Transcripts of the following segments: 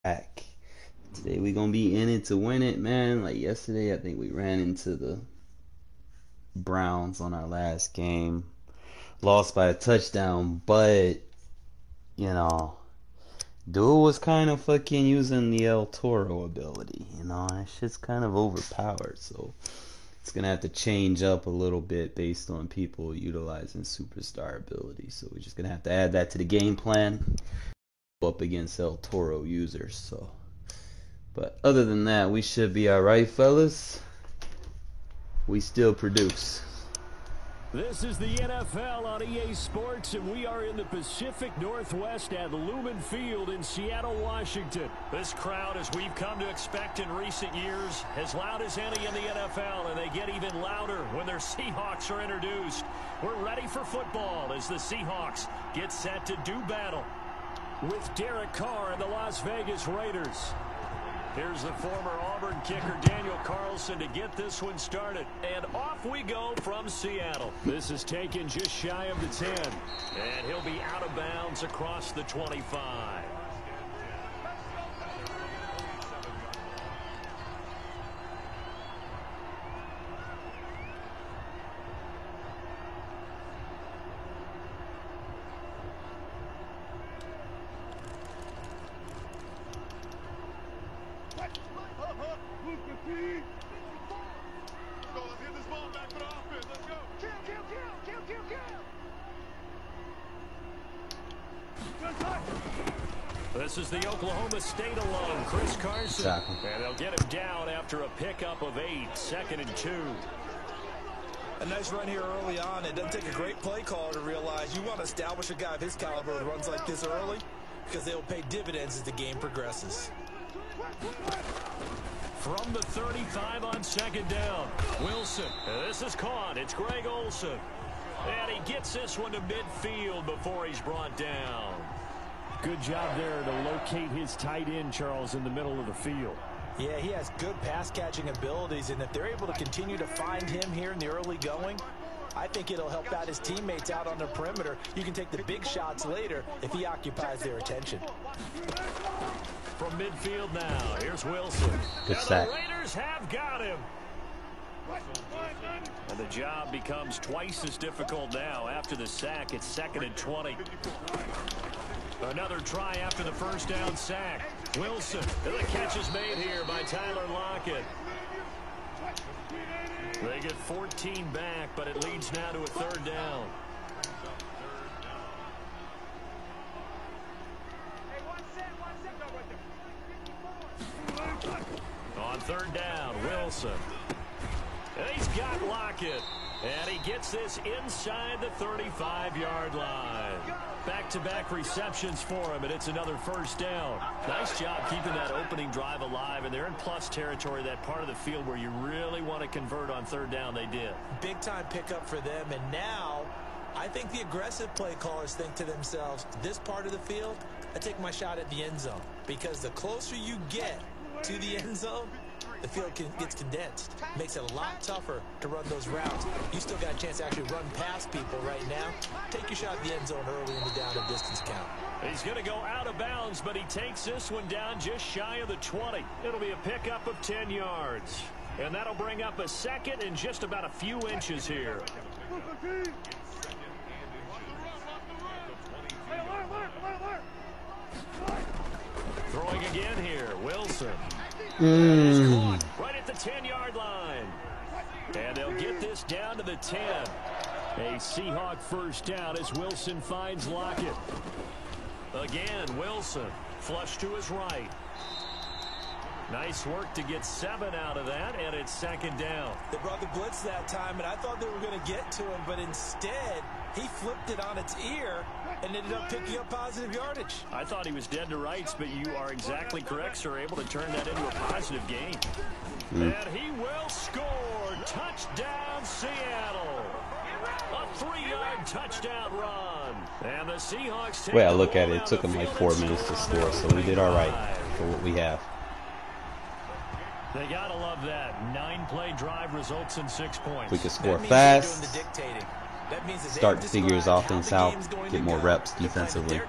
back. Today we gonna be in it to win it, man. Like yesterday, I think we ran into the Browns on our last game. Lost by a touchdown, but you know, dude was kind of fucking using the El Toro ability. That shit's kind of overpowered. So it's gonna have to change up a little bit based on people utilizing superstar ability. So we're just gonna have to add that to the game plan. Up against El Toro users. So, but other than that, we should be all right, fellas. We still produce. This is the NFL on EA Sports, and we are in the Pacific Northwest at Lumen Field in Seattle, Washington. This crowd, as we've come to expect in recent years, as loud as any in the NFL, and they get even louder when their Seahawks are introduced. We're ready for football as the Seahawks get set to do battle with Derek Carr and the Las Vegas Raiders. Here's the former Auburn kicker Daniel Carlson to get this one started. And off we go from Seattle. This is taken just shy of the 10. And he'll be out of bounds across the 25. This is the Oklahoma State alum, Chris Carson. Exactly. And they'll get him down after a pickup of 8, 2nd and 2. A nice run here early on. It doesn't take a great play caller to realize you want to establish a guy of his caliber who runs like this early because they'll pay dividends as the game progresses. From the 35 on 2nd down, Wilson. This is caught. It's Greg Olsen. And he gets this one to midfield before he's brought down. Good job there to locate his tight end, Charles, in the middle of the field. Yeah, he has good pass-catching abilities, and if they're able to continue to find him here in the early going, I think it'll help out his teammates out on the perimeter. You can take the big shots later if he occupies their attention. From midfield now, here's Wilson. Good sack. The Raiders have got him. And the job becomes twice as difficult now. After the sack, it's 2nd and 20. Another try after the first down sack. Wilson. And the catch is made here by Tyler Lockett. They get 14 back, but it leads now to a 3rd down. On 3rd down, Wilson. And he's got Lockett. And he gets this inside the 35-yard line. Back-to-back receptions for him, and it's another 1st down. Nice job keeping that opening drive alive, and they're in plus territory, that part of the field where you really want to convert on 3rd down. They did. Big-time pickup for them, and now I think the aggressive play callers think to themselves, this part of the field, I take my shot at the end zone, because the closer you get to the end zone, the field gets condensed. Makes it a lot tougher to run those routes. You still got a chance to actually run past people right now. Take your shot at the end zone early in the down and distance count. He's going to go out of bounds, but he takes this one down just shy of the 20. It'll be a pickup of 10 yards. And that'll bring up a 2nd and just about a few inches here. Throwing again here, Wilson. Right at the 10-yard line. And they'll get this down to the 10. A Seahawk 1st down as Wilson finds Lockett. Again, Wilson. Flush to his right. Nice work to get 7 out of that, and it's 2nd down. They brought the blitz that time, and I thought they were going to get to him, but instead, he flipped it on its ear and ended up picking up positive yardage. I thought he was dead to rights, but you are exactly correct, sir. Able to turn that into a positive gain. And he will score. Touchdown, Seattle. A 3-yard touchdown run. And the Seahawks take Way I look at it, it took them like 4 minutes to score, so we did all right for what we have. They gotta love that. 9-play drive results in 6 points. We could score fast. That means that start to figure his offense out, get more reps defensively.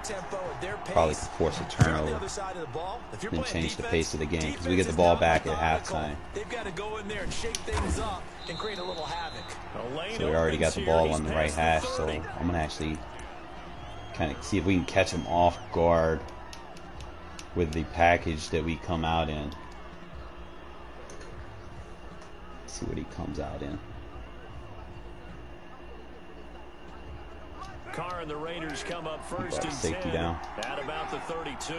Probably could force a turnover, then change the pace of the game because we get the ball back at halftime. They've got to go in there and shake things up and create a little havoc. So we already got the ball on the right hash, so I'm going to actually kind of see if we can catch him off guard with the package that we come out in. Let's see what he comes out in. Carr and the Raiders come up first and safety 10 down at about the 32.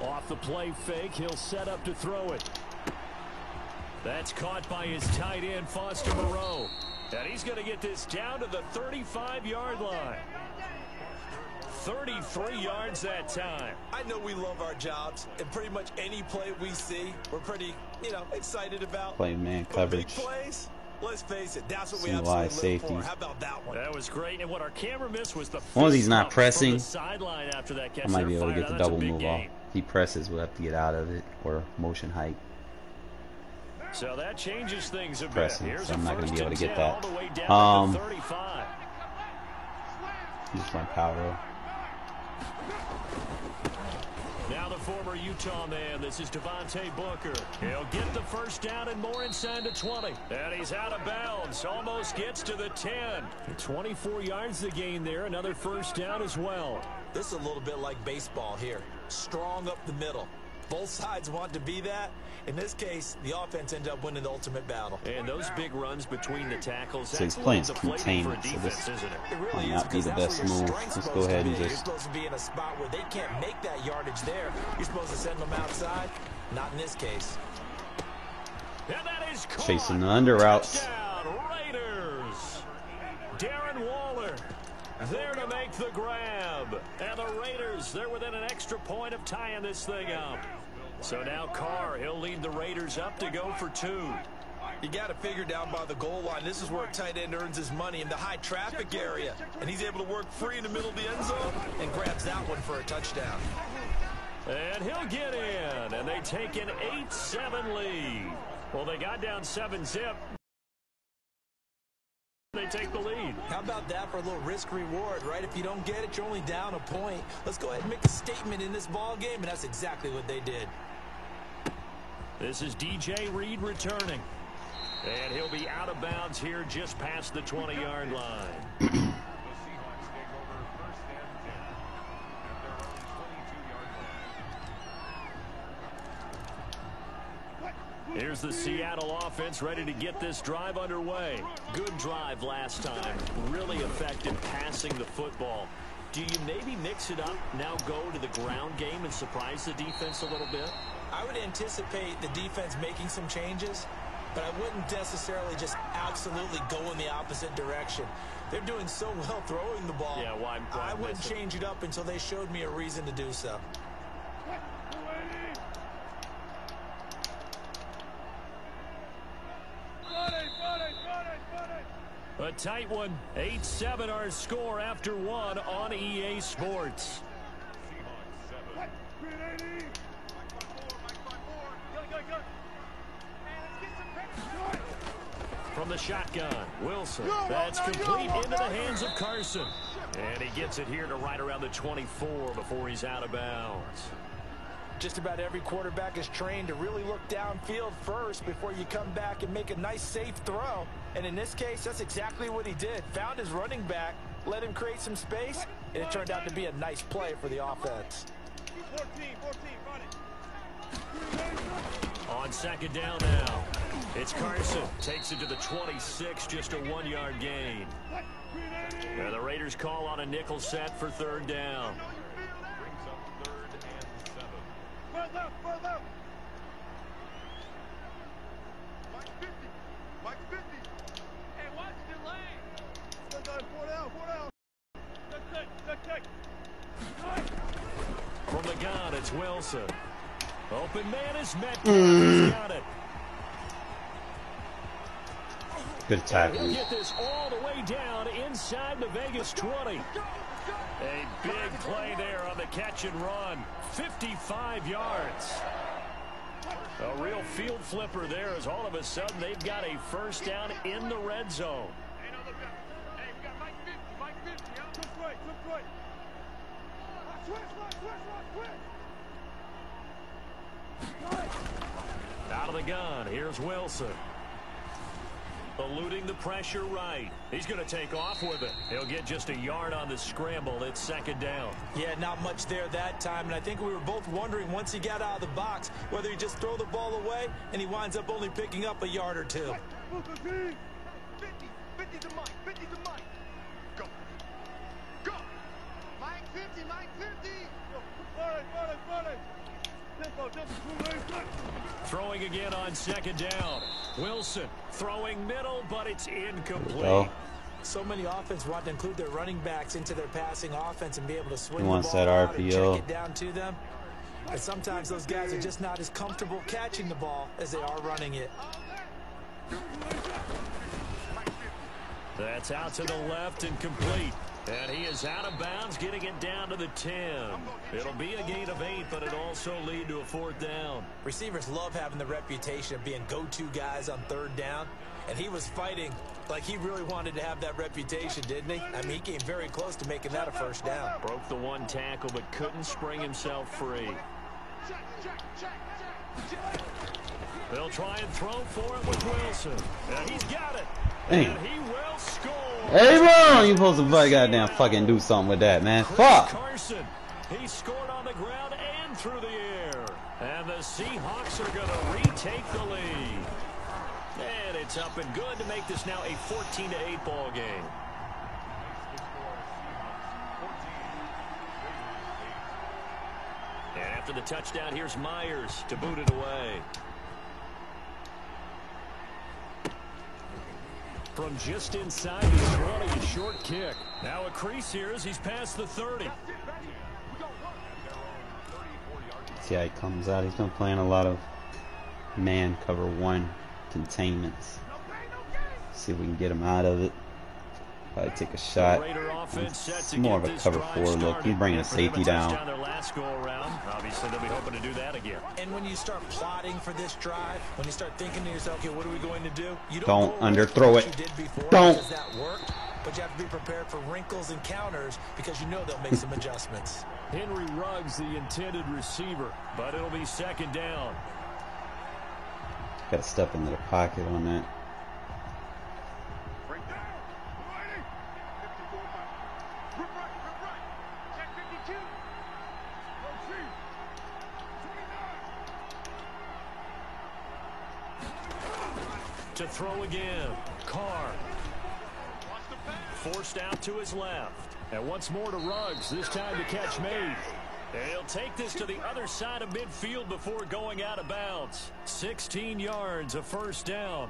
Off the play fake, he'll set up to throw it. That's caught by his tight end, Foster Moreau. And he's going to get this down to the 35-yard line. 33 yards that time. I know we love our jobs, and pretty much any play we see, we're pretty, excited about. Play man coverage. Big plays, let's face it, that's what we CY absolutely live safety. for. How about that one? That was great, and what our camera missed was the As long as he's not pressing, after that catch. I might be able to get the That's a double big move gain. off. If he presses, we'll have to get out of it, or motion hike. So that changes things a bit. Pressing, Here's so I'm a not going to be able to first get and 10 all that. the way down to the 35. Just run power. Now the former Utah man, this is Devontae Booker. He'll get the first down and more inside the 20. And he's out of bounds, almost gets to the 10. 24 yards to gain there, another first down as well. This is a little bit like baseball here. Strong up the middle. Both sides want to be that. In this case, the offense ended up winning the ultimate battle. And those big runs between the tackles, So he's that's playing a little deflating for a containment, so defense, this isn't it? It really might is, not be because the that's best where your move. strength's Let's go supposed ahead to and be. You're just supposed to be in a spot where they can't make that yardage there. You're supposed to send them outside. Not in this case. And that is caught. chasing the under routes. Touchdown, Raiders. Darren Waller there to make the grab. And the Raiders, they're within an extra point of tying this thing up. So now Carr, he'll lead the Raiders up to go for 2. You got to figure down by the goal line. This is where a tight end earns his money, in the high traffic area. And he's able to work free in the middle of the end zone and grabs that one for a touchdown. And he'll get in. And they take an 8-7 lead. Well, they got down 7-zip. They take the lead. How about that for a little risk reward, right? If you don't get it, you're only down a point. Let's go ahead and make a statement in this ball game, and that's exactly what they did. This is DJ Reed returning. And he'll be out of bounds here just past the 20-yard line. Here's the Seattle offense ready to get this drive underway. Good drive last time. Really effective passing the football. Do you maybe mix it up, now go to the ground game and surprise the defense a little bit? I would anticipate the defense making some changes, but I wouldn't necessarily just absolutely go in the opposite direction. They're doing so well throwing the ball. Yeah, why I wouldn't change it up until they showed me a reason to do so. A tight one. 8-7 our score after one on EA Sports. From the shotgun, Wilson. That's complete into the hands of Carson. And he gets it here to right around the 24 before he's out of bounds. Just about every quarterback is trained to really look downfield first before you come back and make a nice, safe throw. And in this case, that's exactly what he did. Found his running back, let him create some space, and it turned out to be a nice play for the offense. 14, run it. On second down now, it's Carson. Takes it to the 26, just a 1-yard gain. And the Raiders call on a nickel set for third down. Mike 50. Hey, watch the lane. 4 down. Check. From the gun, it's Wilson. Open man is met. He's got it. Good tackle. He'll get this all the way down inside the Vegas 20. A big play there on the catch and run. 55 yards. A real field flipper there as all of a sudden they've got a first down in the red zone. Hey, no, look up. Hey, we got Mike 50, Mike 50, yeah? Took right, took right. Switch. Out of the gun, here's Wilson. Eluding the pressure right. He's going to take off with it. He'll get just a yard on the scramble. It's second down. Yeah, not much there that time, and I think we were both wondering once he got out of the box whether he just throw the ball away and he winds up only picking up a yard or two. 50, 50 to Mike, 50 to Mike. Go. Go. Mike 50, Mike 50. Buddy. Throwing again on second down. Wilson throwing middle, but it's incomplete. Oh. So many offense want to include their running backs into their passing offense and be able to swing He wants the ball that out and RPO. check it down to them. And sometimes those guys are just not as comfortable catching the ball as they are running it. That's out to the left and complete. And he is out of bounds, getting it down to the 10. It'll be a gain of 8, but it'll also lead to a fourth down. Receivers love having the reputation of being go-to guys on third down. And he was fighting like he really wanted to have that reputation, didn't he? I mean, he came very close to making that a first down. Broke the one tackle, but couldn't spring himself free. They'll try and throw for it with Wilson. And he's got it. Dang. And he will score. Hey, bro, you supposed to goddamn fucking do something with that, man. Fuck. Carson, he scored on the ground and through the air. And the Seahawks are going to retake the lead. And it's up and good to make this now a 14-8 ball game. And after the touchdown, here's Myers to boot it away. From just inside, he's throwing a short kick. Now a crease here as he's past the 30. See how he comes out. He's been playing a lot of man cover 1 containments. See if we can get him out of it. Probably take a shot. It's more of a cover 4 look. He's bringing a safety down. Obviously, they'll be hoping to do that again. And when you start plotting for this drive, when you start thinking to yourself, okay, what are we going to do? You Don't go underthrow what it. you did before Don't. because that worked, but you have to be prepared for wrinkles and counters because you know they'll make some adjustments. Henry Ruggs, the intended receiver, but it'll be second down. Got to step into the pocket on that. To throw again, Carr. Forced out to his left. And once more to Ruggs, this time the catch made. And he'll take this to the other side of midfield before going out of bounds. 16 yards, a first down.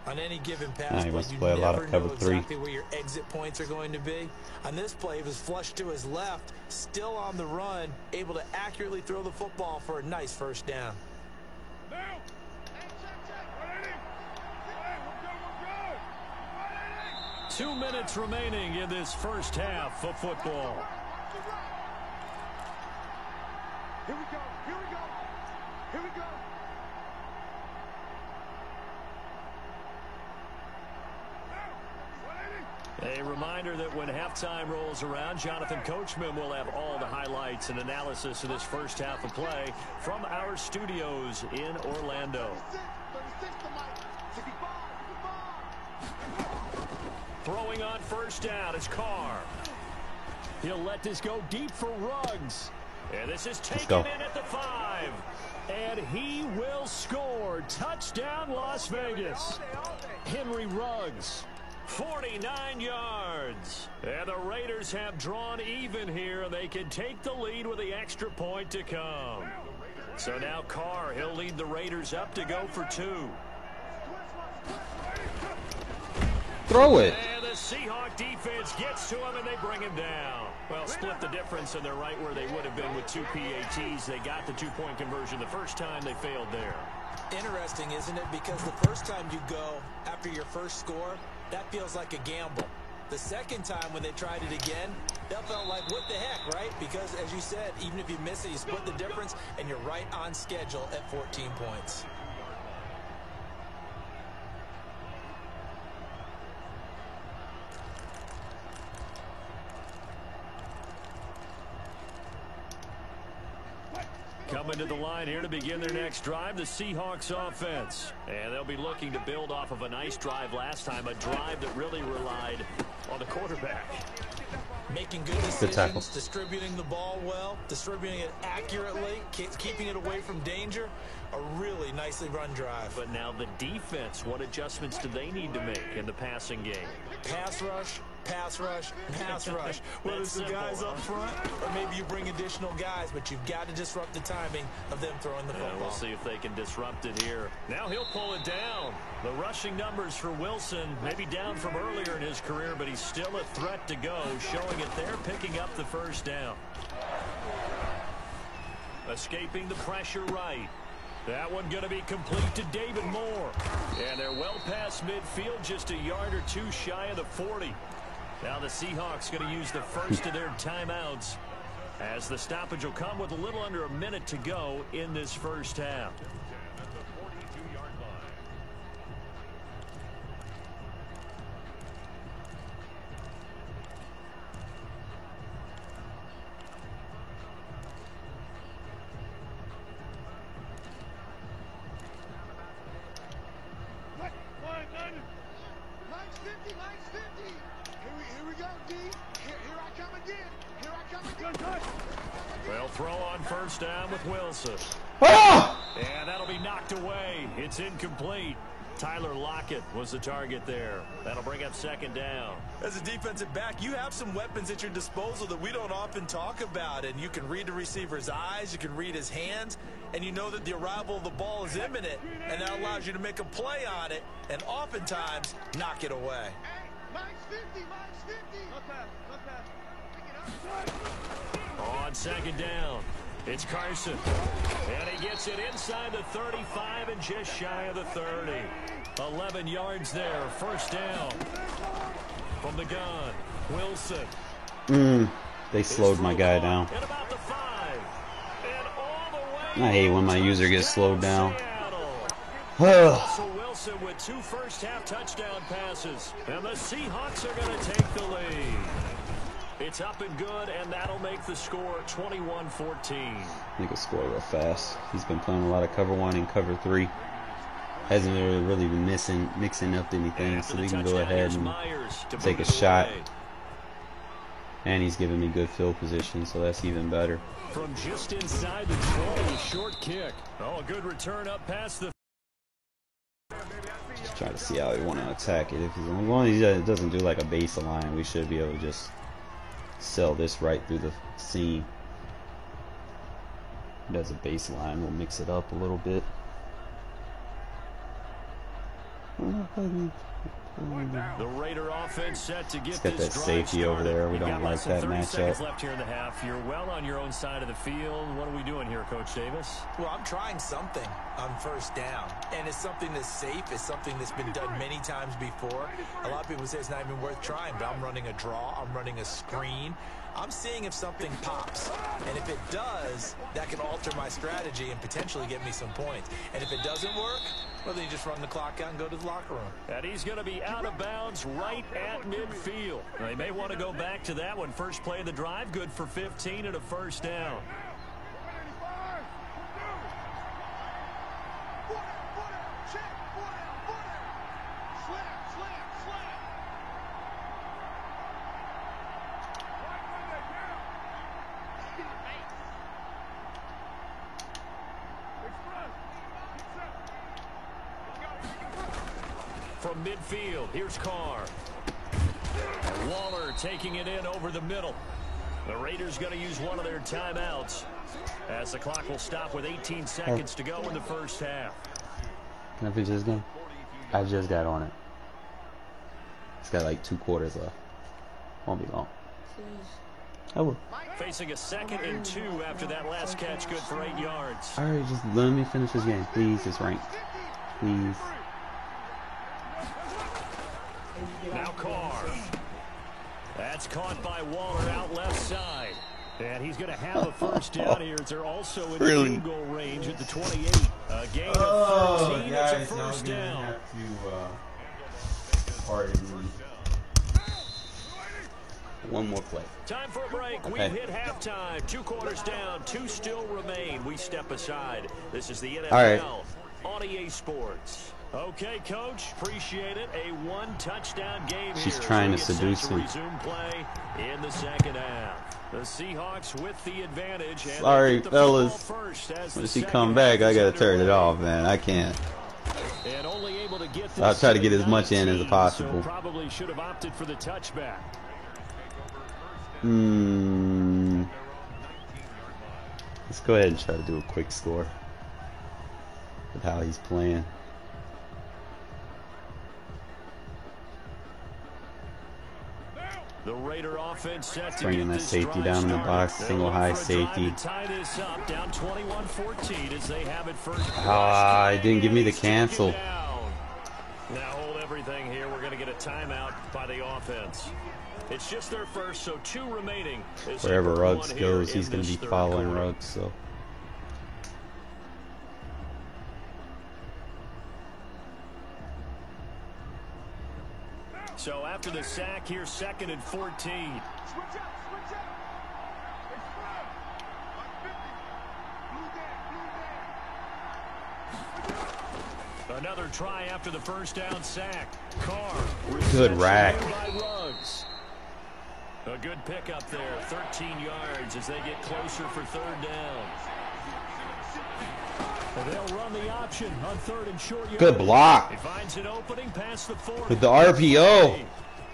On any given pass he play, wants to you play a lot of never cover know 3. exactly where your exit points are going to be. On this play, it was flushed to his left, still on the run, able to accurately throw the football for a nice first down. 2 minutes remaining in this first half of football. Here we go. Here we go. Here we go. A reminder that when halftime rolls around, Jonathan Coachman will have all the highlights and analysis of this first half of play from our studios in Orlando. 36 to Mike. 65. Throwing on first down is Carr. He'll let this go deep for Ruggs. And this is taken in at the 5. And he will score. Touchdown, Las Vegas. Henry Ruggs, 49 yards. And the Raiders have drawn even here. They can take the lead with the extra point to come. So now Carr, he'll lead the Raiders up to go for 2. Throw it. And the Seahawk defense gets to him, and they bring him down. Well, split the difference, and they're right where they would have been with 2 PATs. They got the 2-point conversion the first time. They failed there. Interesting, isn't it? Because the first time you go after your first score, that feels like a gamble. The second time when they tried it again, that felt like, what the heck, right? Because, as you said, even if you miss it, you split the difference, and you're right on schedule at 14 points. Coming to the line here to begin their next drive, the Seahawks offense. And they'll be looking to build off of a nice drive last time, a drive that really relied on the quarterback. Making good decisions, distributing the ball well, distributing it accurately, keeping it away from danger. A really nicely run drive. But now the defense, what adjustments do they need to make in the passing game? Pass rush, pass rush, pass rush. Whether it's the guys up front or maybe you bring additional guys, but you've got to disrupt the timing of them throwing the football. We'll see if they can disrupt it here. Now he'll pull it down. The rushing numbers for Wilson, maybe down from earlier in his career, but he's still a threat to go, showing it there, picking up the first down. Escaping the pressure right. That one going to be complete to David Moore. And they're well past midfield, just a yard or two shy of the 40. Now the Seahawks going to use the first of their timeouts, as the stoppage will come with a little under a minute to go in this first half. Well, throw on first down with Wilson. And that'll be knocked away. It's incomplete. Tyler Lockett was the target there. That'll bring up second down. As a defensive back, you have some weapons at your disposal that we don't often talk about. And you can read the receiver's eyes, you can read his hands, and you know that the arrival of the ball is imminent. And that allows you to make a play on it and oftentimes knock it away. On second down, it's Carson. And he gets it inside the 35 and just shy of the 30. 11 yards there, first down. From the gun, Wilson. They slowed my guy down. At about the 5. And all the way I hate when my user gets slowed down. Russell Wilson with 2 first-half touchdown passes. And the Seahawks are going to take the lead. It's up and good, and that'll make the score 21-14. Make a score real fast. He's been playing a lot of cover 1 and cover 3. Hasn't really been mixing up anything, so we can go ahead and take a shot. And he's giving me good field position, so that's even better. From just inside the 20, short kick. Oh, a good return up past the... Just try to see how we want to attack it. If he's, as long as he doesn't do like a baseline, we should be able to just sell this right through the seam. If he does a baseline, we'll mix it up a little bit. The Raider offense set to get got that safety over there. We don't like that matchup. Left here in the half. You're well on your own side of the field. What are we doing here, Coach Davis? Well, I'm trying something on first down, and it's something that's safe. It's something that's been done many times before. A lot of people say it's not even worth trying, but I'm running a draw. I'm running a screen. I'm seeing if something pops, and if it does, that can alter my strategy and potentially get me some points. And if it doesn't work, well, then you just run the clock out and go to the locker room. And he's going to be out of bounds right at midfield. Now, they may want to go back to that one. First play of the drive, good for 15 and a first down. From midfield, here's Carr. And Waller taking it in over the middle. The Raiders going to use one of their timeouts as the clock will stop with 18 seconds to go in the first half. Can I finish this game? I just got on it. It's got like 2 quarters left. Won't be long. I will. Facing a 2nd and 2 after that last catch, good for 8 yards. Alright, just let me finish this game. Please, it's ranked. Please. Now Carr. That's caught by Waller out left side. And he's going to have a first down here as they're also in the field goal range at the 28. A gain of 13. It's a first down. Have to pardon me. One more play. Time for a break. Okay. We've hit halftime. 2 quarters down. 2 still remain. We step aside. This is the NFL right. on EA Sports. Okay, Coach. Appreciate it. A 1-touchdown game She's here. trying to So we get seduce set to him. resume play in the second half. The Seahawks with the advantage. And Sorry, they get the football fellas. first as When the she second come half back, I is gotta turn it underway. off, man. I can't. And only able to get I'll this try to get at as much in as 19, possible. So probably should have opted for the touchback. Let's go ahead and try to do a quick score with how he's playing. The Raider offense set to Bringing get that this safety drive down in the started. box, They're single looking high for a drive safety. to tie this up, down 21-14 as they have it first. Ah, he didn't give me the cancel. Now hold everything here. We're going to get a timeout by the offense. It's just their first, so 2 remaining. Wherever Ruggs goes, he's going to be following Ruggs. Ruggs. So So after the sack, here's 2nd and 14. Switch up, switch up. It's front. 150. Blue down. Another try after the first down sack. Carr. Good rack. By Ruggs. A good pickup there. 13 yards as they get closer for 3rd down. They'll run the option on 3rd and short. good block He finds an opening past the 40. with the RPO.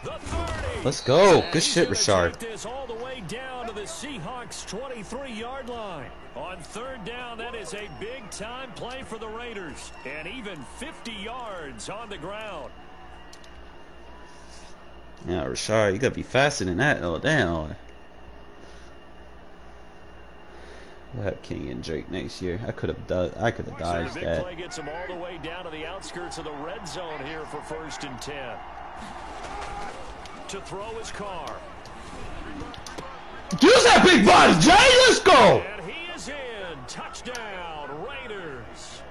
The 30. Let's go. And Good he's shit, gonna Rashard. take this all the way down to the Seahawks 23-yard line. On 3rd down, that is a big-time play for the Raiders. And even 50 yards on the ground. Yeah, Rashard, you gotta be faster than that. Oh, damn. We'll have King and Drake next year. I could have dodged So the that. big play gets them all the way down to the outskirts of the red zone here for 1st and 10. To throw his Carr. Use that big body, Jay. Let's go. And he is in. Touchdown, Raiders.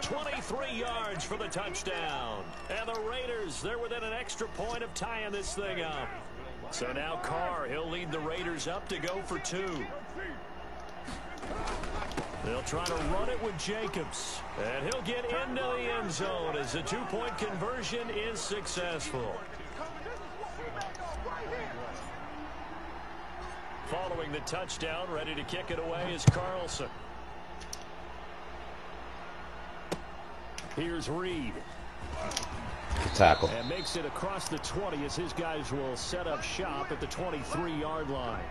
23 yards for the touchdown. And the Raiders, they're within an extra point of tying this thing up. So now Carr, he'll lead the Raiders up to go for 2. They'll try to run it with Jacobs. And he'll get into the end zone as the 2-point conversion is successful. Following the touchdown, ready to kick it away is Carlson. Here's Reed. Good tackle. And makes it across the 20 as his guys will set up shop at the 23-yard line.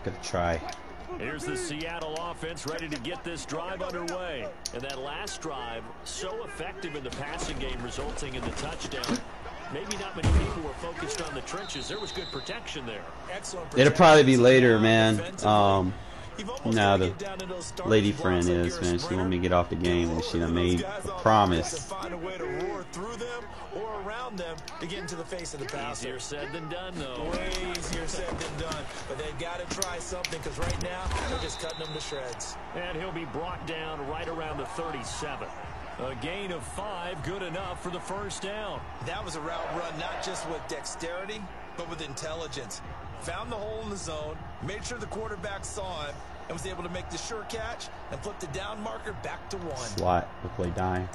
Good try. Here's the Seattle offense ready to get this drive underway. And that last drive, so effective in the passing game, resulting in the touchdown. Maybe not many people were focused on the trenches. There was good protection there. Excellent It'll probably be protection. later, man. You've almost Now gotta the get down to those starting lady blocks friend like is, you're a man. She sprinter. want me to get off the game, and she done made Those guys a out there promise. to find a way to roar through them or around them to get into the face of the passer. Easier said than done, though. Way easier said than done. But they've got to try something because right now they're just cutting them to shreds. And he'll be brought down right around the 37. A gain of 5, good enough for the first down. That was a route run not just with dexterity, but with intelligence. Found the hole in the zone, made sure the quarterback saw him, and was able to make the sure catch and flip the down marker back to 1. Slot. The play dying.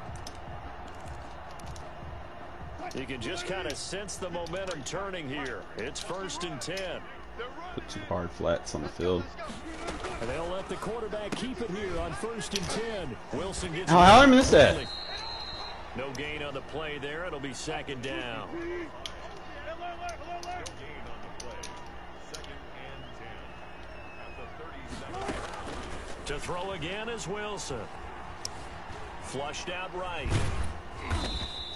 You can just kind of sense the momentum turning here. It's 1st and 10. Put 2 hard flats on the field. And they'll let the quarterback keep it here on 1st and 10. Wilson gets How did I miss that? No gain on the play there. It'll be 2nd down. To throw again is Wilson. Flushed out right.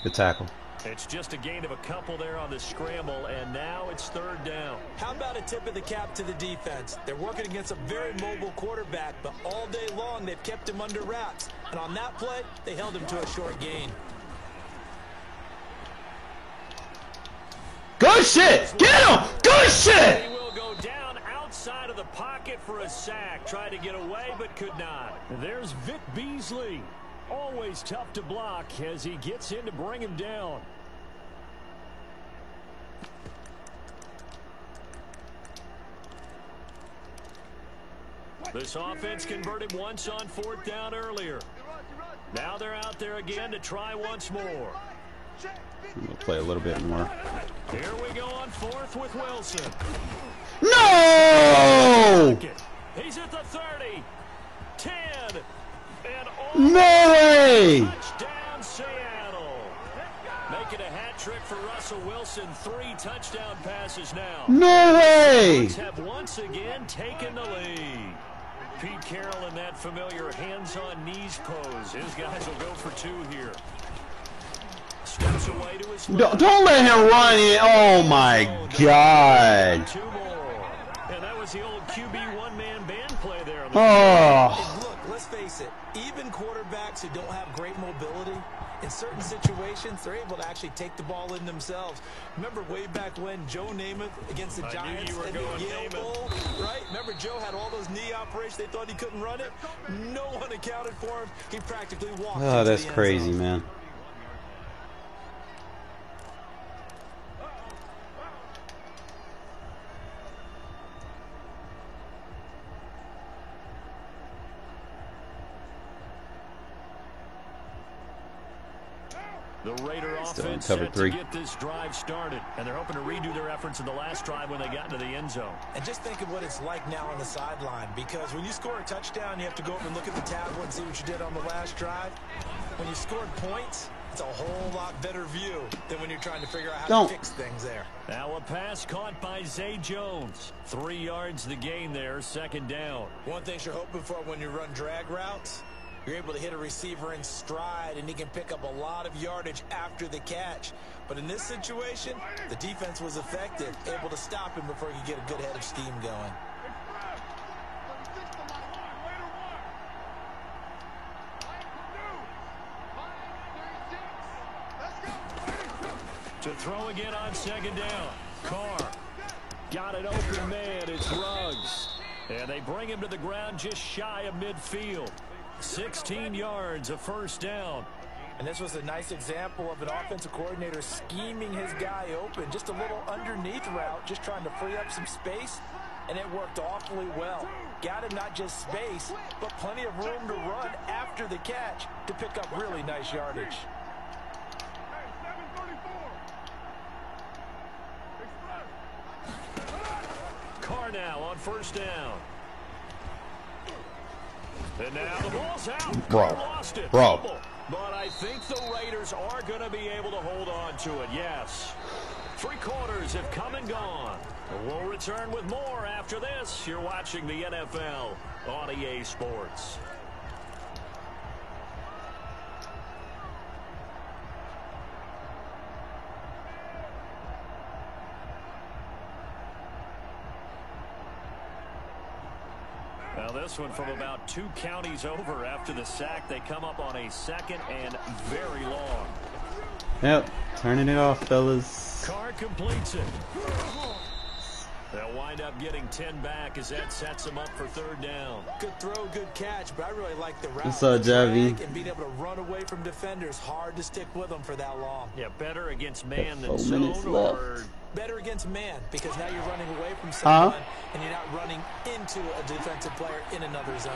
Good tackle. It's just a gain of a couple there on the scramble, and now it's third down. How about a tip of the cap to the defense? They're working against a very mobile quarterback, but all day long they've kept him under wraps. And on that play, they held him to a short gain. Good shit! Get him! Good shit! He will go down outside of the pocket for a sack. Tried to get away, but could not. There's Vic Beasley. Always tough to block as he gets in to bring him down. This offense converted once on fourth down earlier. Now they're out there again to try once more. We'll play a little bit more. Here we go on fourth with Wilson. No! He's at the 30, 10, and No way! touchdown Seattle. Making a hat trick for Russell Wilson. 3 touchdown passes now. No way! Bucks have once again taken the lead. Pete Carroll in that familiar hands-on-knees pose. His guys will go for 2 here. Steps away to his left. Don't let him run in. Oh my God. 2 more. And that was the old QB one-man band play there. Oh. And look, let's face it, even quarterbacks who don't have great mobility, in certain situations, they're able to actually take the ball in themselves. Remember way back when Joe Namath against the Giants at the Yale Bowl, right? Remember Joe had all those knee operations. They thought he couldn't run it. No one accounted for him. He practically walked. Oh, into that's the end crazy, zone. man. The Raider offense cover set 3. to get this drive started, and they're hoping to redo their efforts in the last drive when they got into the end zone. And just think of what it's like now on the sideline, because when you score a touchdown, you have to go up and look at the tablet and see what you did on the last drive. When you scored points, it's a whole lot better view than when you're trying to figure out how to fix things there. Now a pass caught by Zay Jones. 3 yards the gain there, second down. One thing you're hoping for when you run drag routes, you're able to hit a receiver in stride, and he can pick up a lot of yardage after the catch. But in this situation, the defense was effective, able to stop him before he could get a good head of steam going. To throw again on second down. Carr got an open man. It's Ruggs. And they bring him to the ground just shy of midfield. 16 yards, a first down. And this was a nice example of an offensive coordinator scheming his guy open. Just a little underneath route, just trying to free up some space. And it worked awfully well. Got him not just space, but plenty of room to run after the catch to pick up really nice yardage. Carr now on first down. And now the ball's out. Bro. Lost it. Bro. But I think the Raiders are going to be able to hold on to it, yes. 3 quarters have come and gone. We'll return with more after this. You're watching the NFL on EA Sports. Now this one from about 2 counties over after the sack. They come up on a second and very long. Yep, turning it off, fellas. Carr completes it. They'll wind up getting 10 back as that sets them up for third down. Good throw, good catch, but I really like the route. What's up, Javi? And being able to run away from defenders. Hard to stick with them for that long. Yeah, better against man than 4 zone, minutes or left. Better against man, because now you're running away from someone and you're not running into a defensive player in another zone.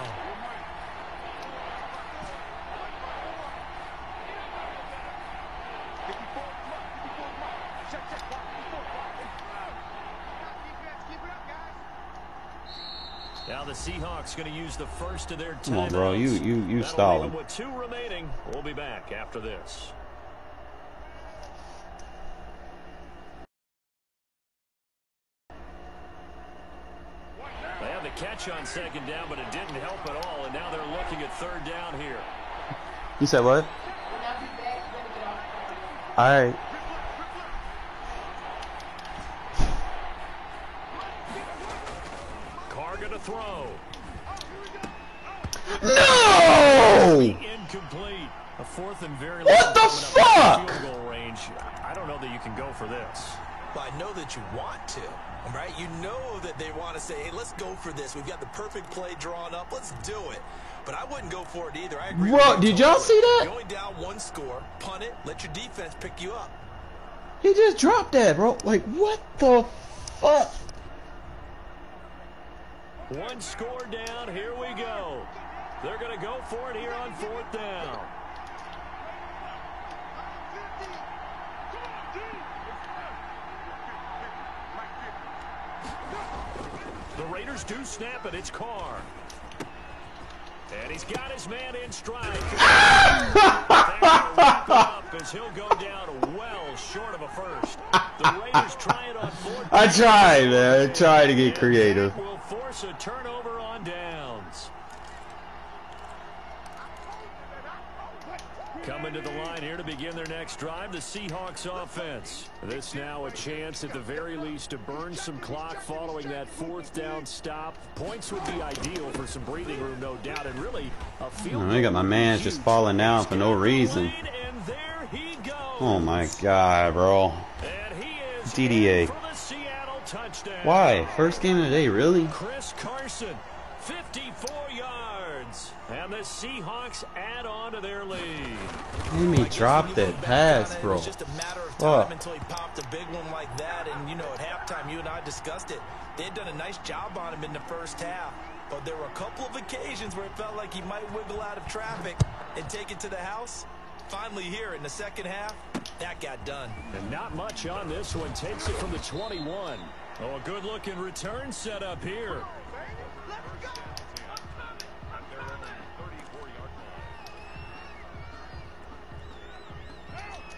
Now the Seahawks going to use the first of their timeouts. Come on, bro. You That'll stall leave him. them with 2 remaining. We'll be back after this. They had the catch on second down, but it didn't help at all, and now they're looking at third down here. You said what? All right. throw. No! Incomplete. A fourth and very What the fuck? field goal range. I don't know that you can go for this. Well, I know that you want to, right? You know that they want to say, hey, let's go for this. We've got the perfect play drawn up. Let's do it. But I wouldn't go for it either. I agree. Bro, did y'all see that? Going down one score, punt it, let your defense pick you up. He just dropped that, bro. Like, what the fuck? One score down. Here we go. They're going to go for it here on fourth down. The Raiders do snap it. It's Carr. And he's got his man in stride. As he'll go down well short of a first. The Raiders try it on fourth. I tried, man. I tried to get creative. Will force a turnover on downs. Coming to the line here to begin their next drive, the Seahawks offense. This now a chance at the very least to burn some clock following that fourth down stop. Points would be ideal for some breathing room, no doubt, and really a field. I got my man just falling down for no reason. And there he goes. Oh my god, bro. And he is DDA. for the Seattle touchdown. Why? First game of the day, really? Chris Carson, 54 yards. And the Seahawks add on to their lead. Made me drop that pass, bro. It was just a matter of time until he popped a big one like that. And, you know, at halftime, you and I discussed it. They had done a nice job on him in the first half. But there were a couple of occasions where it felt like he might wiggle out of traffic and take it to the house. Finally here in the second half, that got done. And not much on this one. Takes it from the 21. Oh, a good-looking return set up here.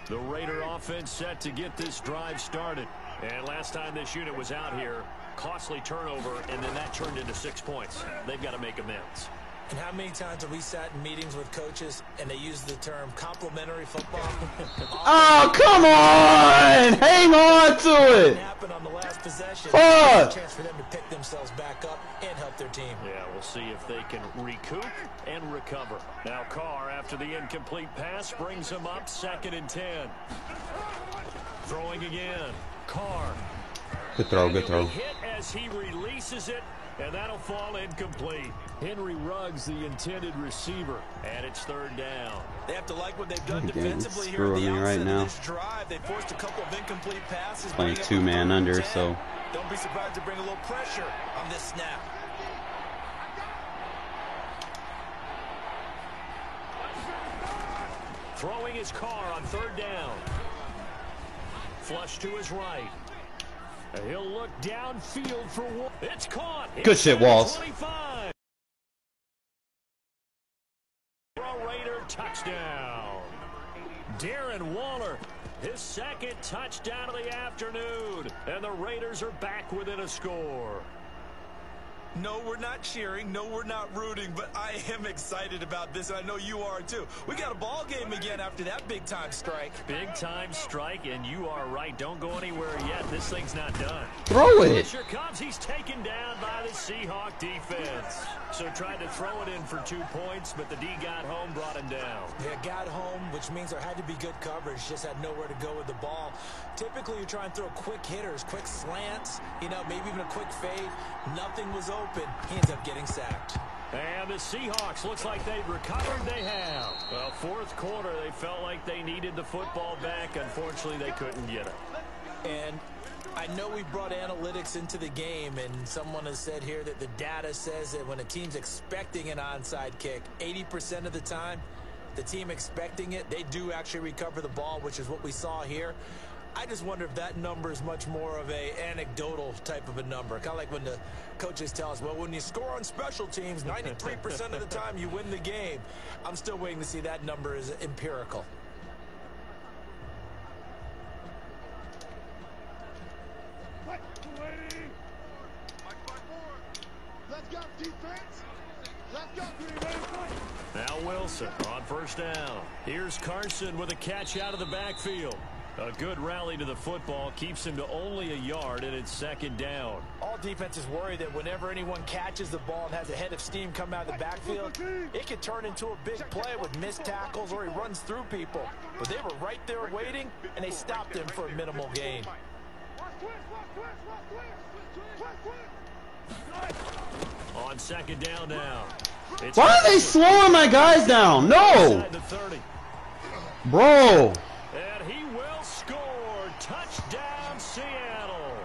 The Raider offense set to get this drive started. And last time this unit was out here, costly turnover, and then that turned into 6 points. They've got to make amends. And how many times have we sat in meetings with coaches and they use the term complimentary football? Oh, come on! Hang on to it! Happened on the last possession. Fuck! Chance for them to pick themselves back up and help their team. Yeah, we'll see if they can recoup and recover. Now Carr, after the incomplete pass, brings him up 2nd and 10. Throwing again. Carr. Good throw, good throw. Hit as he releases it, and that'll fall incomplete. Henry Ruggs, the intended receiver, and it's 3rd down. They have to like what they've done Damn, defensively here screwing at the me right outset now. of this drive. They forced a couple of incomplete passes. Playing bringing up 2-man the under, 10. so Don't be surprised to bring a little pressure on this snap. Throwing his Carr on 3rd down. Flush to his right. And he'll look downfield for one. It's caught. Good shit, Walls. 25. Raider touchdown. Darren Waller, his 2nd touchdown of the afternoon. And the Raiders are back within a score. No, we're not cheering. No, we're not rooting. But I am excited about this. I know you are, too. We got a ball game again after that big-time strike. Big-time strike, and you are right. Don't go anywhere yet. This thing's not done. throw it! Here comes. He's taken down by the Seahawk defense. So tried to throw it in for 2 points, but the D got home, brought him down. Yeah, got home, which means there had to be good coverage. Just had nowhere to go with the ball. Typically, you try and throw quick hitters, quick slants, you know, maybe even a quick fade. Nothing was open. He ends up getting sacked. And the Seahawks, looks like they've recovered. They have. Well, 4th quarter, they felt like they needed the football back. Unfortunately, they couldn't get it. And I know we brought analytics into the game, and someone has said here that the data says that when a team's expecting an onside kick, 80% of the time, the team expecting it, they do actually recover the ball, which is what we saw here. I just wonder if that number is much more of a anecdotal type of a number. Kind of like when the coaches tell us, well, when you score on special teams, 93% of the time you win the game. I'm still waiting to see that number is empirical. Let's go, defense. Let's go, Green Bay. Now Wilson on 1st down. Here's Carson with a catch out of the backfield. A good rally to the football keeps him to only a yard, and it's 2nd down. All defenses worry that whenever anyone catches the ball and has a head of steam come out of the backfield, it could turn into a big play with missed tackles or he runs through people. But they were right there waiting, and they stopped him for a minimal gain. On 2nd down now. Why are they slowing my guys down? No! Bro! And he will score. Touchdown, Seattle.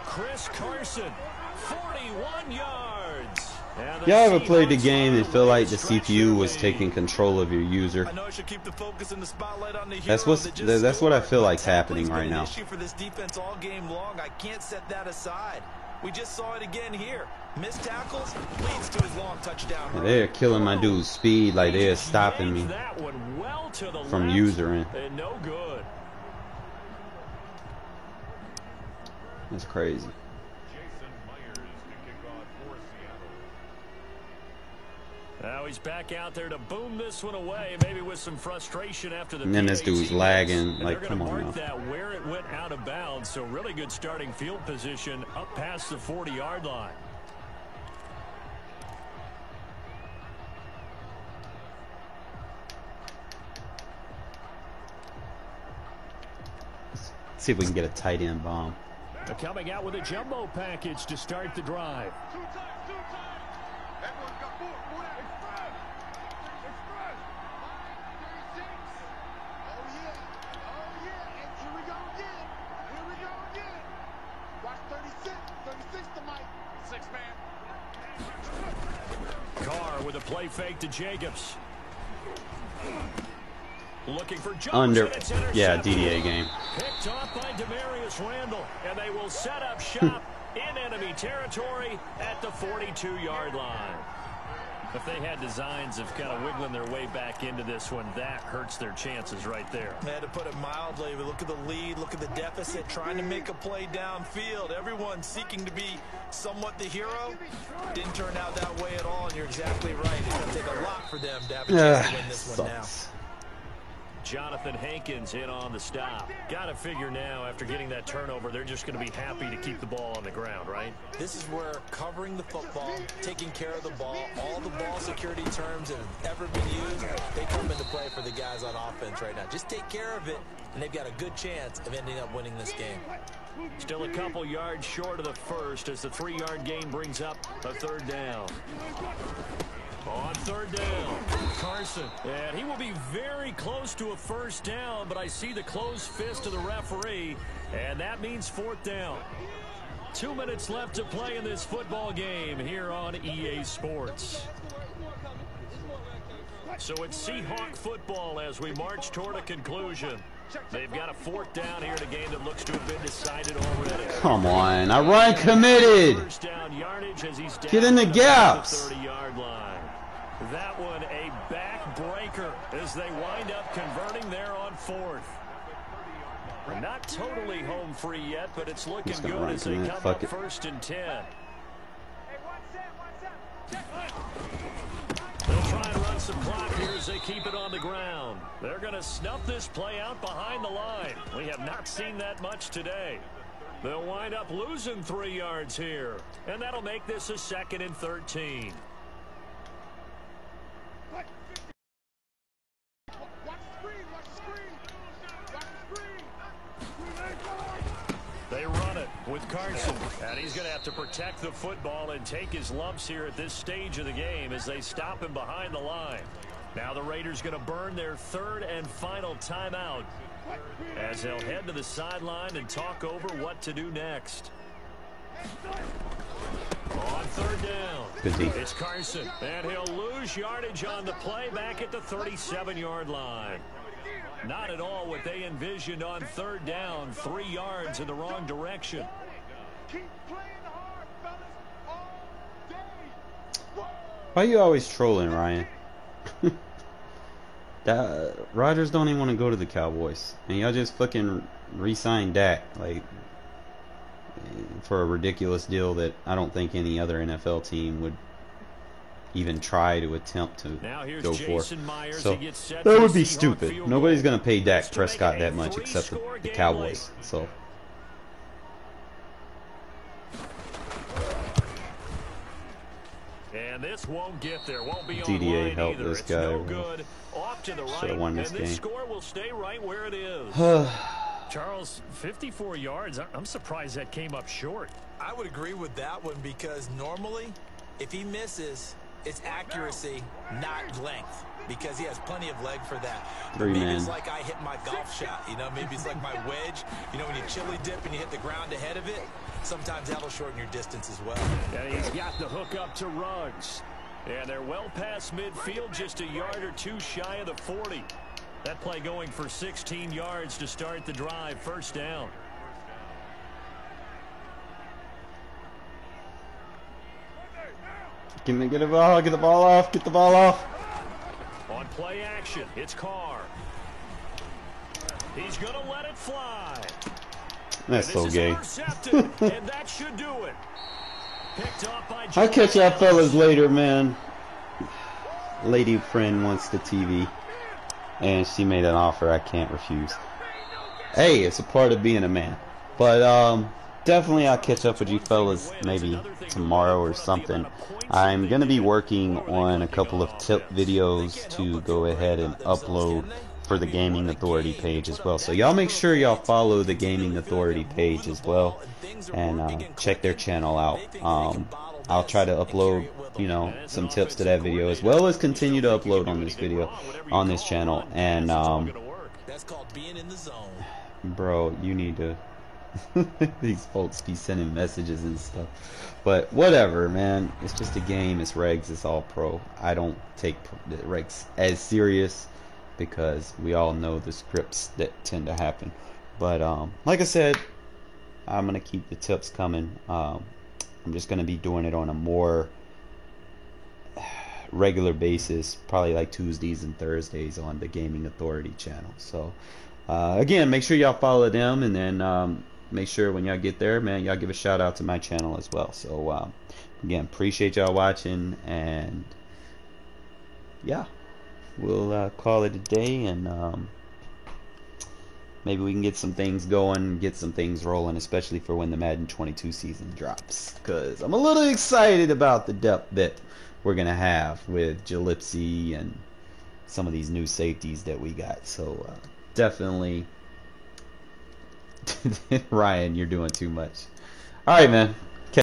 Chris Carson, 41 yards. Y'all ever played the game and feel like the CPU was taking control of your user? That's what I feel like's happening right now. For this defense all game long, I can't set that aside. We just saw it again here. Missed tackles leads to his long touchdown. Yeah, they're killing my dude's speed like they're stopping me from usering. And no good. That's crazy. Now he's back out there to boom this one away, maybe with some frustration after the. And then this dude's lagging. Like, come on now. That where it went out of bounds, so really good starting field position up past the 40-yard line. Let's see if we can get a tight end bomb. They're coming out with a jumbo package to start the drive. Two times. Everyone got four. Express. 36. Oh, yeah. And here we go again. Watch 36. 36 to Mike. 6-man. Carr with a play fake to Jacobs. Looking for Jones. Under. Yeah, DDA game. Picked off by Demarius Randall, and they will set up shop in enemy territory at the 42-yard line. If they had designs of kind of wiggling their way back into this one, that hurts their chances right there. They had to put it mildly. Look at the lead, look at the deficit, trying to make a play downfield. Everyone seeking to be somewhat the hero. Didn't turn out that way at all, and you're exactly right. It's going to take a lot for them to have a chance to win this one now. Jonathan Hankins in on the stop. Got to figure now, after getting that turnover, they're just going to be happy to keep the ball on the ground, right? This is where covering the football, taking care of the ball, all the ball security terms that have ever been used, they come into play for the guys on offense right now. Just take care of it, and they've got a good chance of ending up winning this game. Still a couple yards short of the first as the 3-yard gain brings up a 3rd down. On 3rd down, Carson. And he will be very close to a 1st down, but I see the closed fist of the referee, and that means 4th down. 2 minutes left to play in this football game here on EA Sports. So it's Seahawk football as we march toward a conclusion. They've got a 4th down here in a game that looks to have been decided already. Come on, I run committed. First down yardage as he's down. Get in the gaps. 30-yard line. That one a backbreaker as they wind up converting there on 4th. We're not totally home free yet, but it's looking good as they come up 1st and 10. They'll try and run some clock here as they keep it on the ground. They're going to snuff this play out behind the line. We have not seen that much today. They'll wind up losing 3 yards here, and that'll make this a 2nd and 13. They run it with Carson, and he's going to have to protect the football and take his lumps here at this stage of the game as they stop him behind the line. Now the Raiders going to burn their 3rd and final timeout as they'll head to the sideline and talk over what to do next. On 3rd down, it's Carson, and he'll lose yardage on the play back at the 37-yard line. Not at all what they envisioned on 3rd down, 3 yards in the wrong direction. Keep playing hard, fellas, all day. Why are you always trolling, Ryan? Rodgers don't even want to go to the Cowboys, and y'all just fucking re-signed Dak like for a ridiculous deal that I don't think any other NFL team would even try to attempt to Now here's go for. Jason Myers. So He gets set that for would the be Seahawks stupid. field Nobody's goal. gonna pay Dak To make Prescott it that a much except the three-score game Cowboys. late. So And this won't get there. Won't be DDA online helped either. this It's guy, no bro. good. Off to the right. Should've won this and this game. score will stay right where it is. Charles, 54 yards. I'm surprised that came up short. I would agree with that one because normally, if he misses, it's accuracy, not length, because he has plenty of leg for that. Three Maybe men. it's like I hit my golf shot, you know, maybe it's like my wedge. You know, when you chili dip and you hit the ground ahead of it, sometimes that'll shorten your distance as well. And he's got the hook up to Ruggs. And they're well past midfield, just a yard or two shy of the 40. That play going for 16 yards to start the drive. First down. get the ball, get the ball off, get the ball off. On play action, it's Carr. He's going to let it fly. That's And so this is gay. intercepted, and that should do it. Picked up by I'll catch y'all Joe fellas later, man. Lady friend wants the TV, and she made an offer I can't refuse. Hey, it's a part of being a man. But definitely I'll catch up with you fellas maybe tomorrow or something. I'm gonna be working on a couple of tip videos to go ahead and upload for the Gaming Authority page as well. So y'all make sure y'all follow the Gaming Authority page as well, and check their channel out. I'll try to upload, you know, some tips to that video as well as continue to upload on this video, on this channel. And That's called being in the zone. bro, you need to. These folks be sending messages and stuff, but whatever, man. It's just a game. It's regs. It's all pro. I don't take the regs as serious because we all know the scripts that tend to happen. But like I said, I'm gonna keep the tips coming. I'm just gonna be doing it on a more regular basis, probably like Tuesdays and Thursdays on the Gaming Authority channel. So again, make sure y'all follow them, and then make sure when y'all get there, man, y'all give a shout out to my channel as well. So again, appreciate y'all watching, and yeah, we'll call it a day, and maybe we can get some things going, get some things rolling, especially for when the Madden 22 season drops, because I'm a little excited about the depth that we're gonna have with Jalipsy and some of these new safeties that we got. So definitely Ryan, you're doing too much. Alright, man.